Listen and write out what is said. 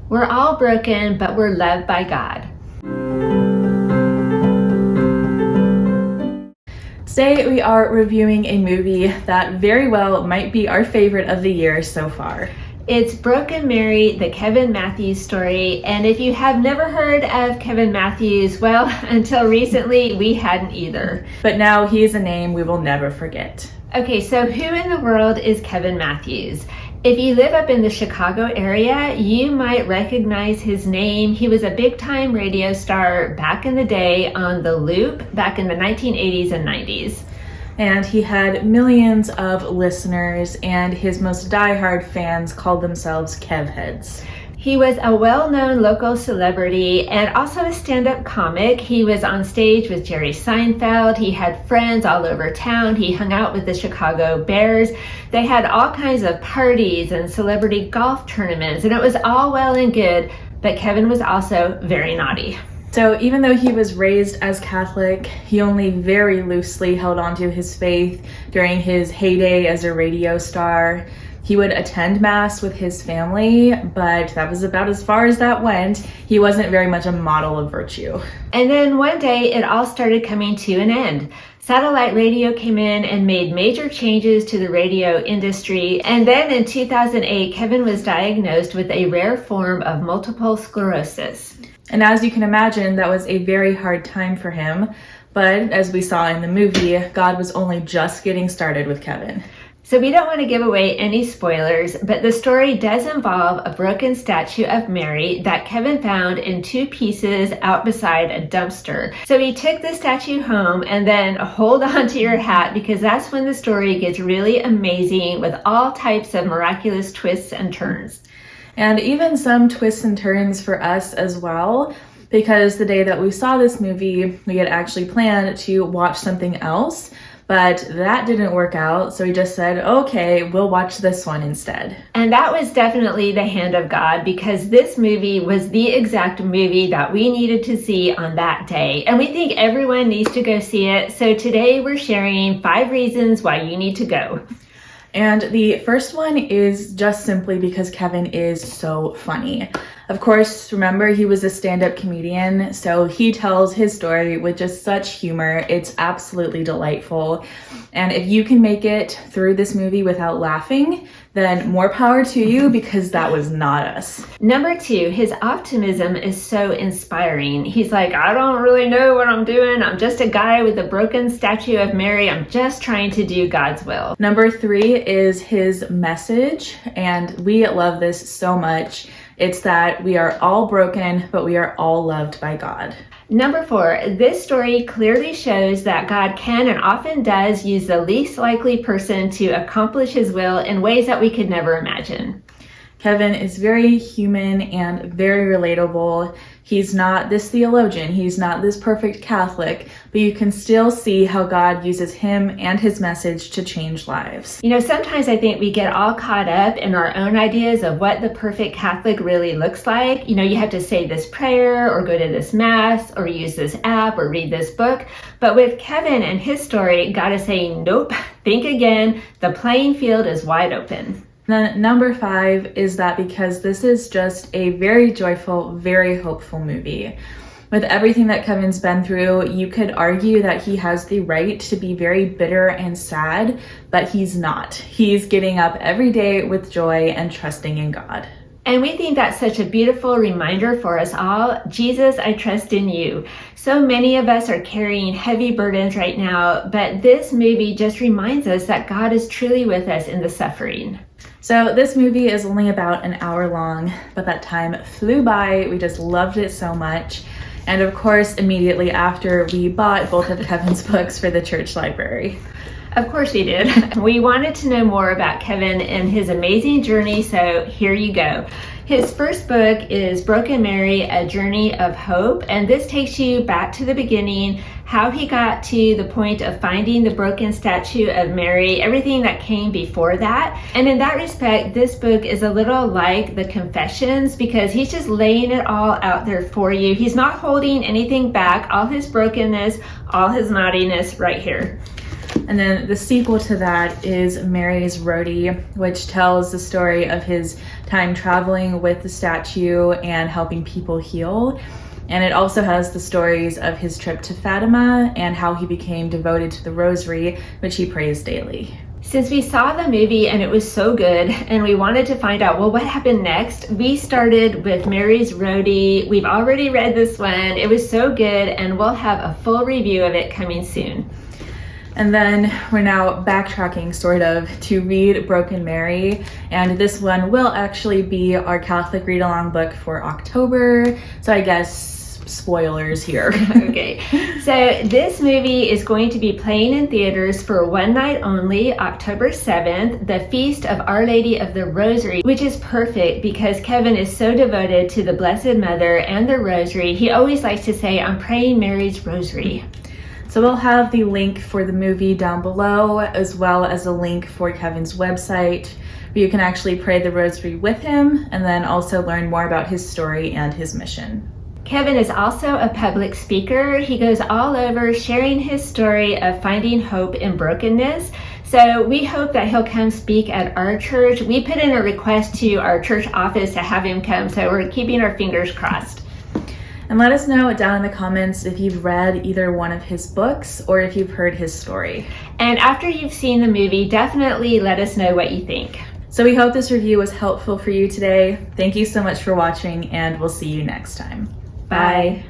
We're all broken, but we're loved by God. Today we are reviewing a movie that very well might be our favorite of the year so far. It's Broken Mary, the Kevin Matthews story, and if you have never heard of Kevin Matthews, well, until recently we hadn't either. But now he is a name we will never forget. Okay, so who in the world is Kevin Matthews? If you live up in the Chicago area, you might recognize his name. He was a big-time radio star back in the day on The Loop back in the 1980s and 90s. And he had millions of listeners, and his most diehard fans called themselves Kevheads. He was a well-known local celebrity and also a stand-up comic. He was on stage with Jerry Seinfeld. He had friends all over town. He hung out with the Chicago Bears. They had all kinds of parties and celebrity golf tournaments, and it was all well and good, but Kevin was also very naughty. So even though he was raised as Catholic, he only very loosely held onto his faith during his heyday as a radio star. He would attend Mass with his family, but that was about as far as that went. He wasn't very much a model of virtue. And then one day it all started coming to an end. Satellite radio came in and made major changes to the radio industry. And then in 2008, Kevin was diagnosed with a rare form of multiple sclerosis. And as you can imagine, that was a very hard time for him. But as we saw in the movie, God was only just getting started with Kevin. So we don't want to give away any spoilers, but the story does involve a broken statue of Mary that Kevin found in 2 pieces out beside a dumpster. So he took the statue home, and then hold on to your hat because that's when the story gets really amazing with all types of miraculous twists and turns. And even some twists and turns for us as well, because the day that we saw this movie, we had actually planned to watch something else. But that didn't work out, so we just said, okay, we'll watch this one instead. And that was definitely the hand of God, because this movie was the exact movie that we needed to see on that day. And we think everyone needs to go see it. So today we're sharing 5 reasons why you need to go. And the first one is just simply because Kevin is so funny. Of course, remember, he was a stand-up comedian, so he tells his story with just such humor. It's absolutely delightful. And if you can make it through this movie without laughing, then more power to you, because that was not us. Number 2, his optimism is so inspiring. He's like, I don't really know what I'm doing. I'm just a guy with a broken statue of Mary. I'm just trying to do God's will. Number 3 is his message, and we love this so much. It's that we are all broken, but we are all loved by God. Number 4, this story clearly shows that God can and often does use the least likely person to accomplish his will in ways that we could never imagine. Kevin is very human and very relatable. He's not this theologian, he's not this perfect Catholic, but you can still see how God uses him and his message to change lives. You know, sometimes I think we get all caught up in our own ideas of what the perfect Catholic really looks like. You know, you have to say this prayer or go to this Mass or use this app or read this book. But with Kevin and his story, God is saying, nope, think again. The playing field is wide open. Then number 5 is that because this is just a very joyful, very hopeful movie. With everything that Kevin's been through, you could argue that he has the right to be very bitter and sad, but he's not. He's getting up every day with joy and trusting in God. And we think that's such a beautiful reminder for us all. Jesus, I trust in you. So many of us are carrying heavy burdens right now, but this movie just reminds us that God is truly with us in the suffering. So this movie is only about an hour long, but that time flew by. We just loved it so much. And of course, immediately after, we bought both of Kevin's books for the church library. Of course we did. We wanted to know more about Kevin and his amazing journey, so here you go. His first book is Broken Mary, A Journey of Hope, and this takes you back to the beginning, how he got to the point of finding the broken statue of Mary, everything that came before that. And in that respect, this book is a little like the Confessions because he's just laying it all out there for you. He's not holding anything back, all his brokenness, all his naughtiness right here. And then the sequel to that is Mary's Roadie, which tells the story of his time traveling with the statue and helping people heal. And it also has the stories of his trip to Fatima and how he became devoted to the rosary, which he prays daily. Since we saw the movie and it was so good and we wanted to find out, well, what happened next? We started with Mary's Roadie. We've already read this one. It was so good, and we'll have a full review of it coming soon. And then we're now backtracking sort of to read Broken Mary, and this one will actually be our Catholic read-along book for October, so I guess spoilers here. Okay, so this movie is going to be playing in theaters for one night only, October 7th, the Feast of Our Lady of the Rosary, which is perfect because Kevin is so devoted to the Blessed Mother and the Rosary. He always likes to say, I'm praying Mary's Rosary. So we'll have the link for the movie down below, as well as a link for Kevin's website, where you can actually pray the rosary with him and then also learn more about his story and his mission. Kevin is also a public speaker. He goes all over sharing his story of finding hope in brokenness. So we hope that he'll come speak at our church. We put in a request to our church office to have him come, so we're keeping our fingers crossed. And let us know down in the comments if you've read either one of his books or if you've heard his story. And after you've seen the movie, definitely let us know what you think. So we hope this review was helpful for you today. Thank you so much for watching, and we'll see you next time. Bye.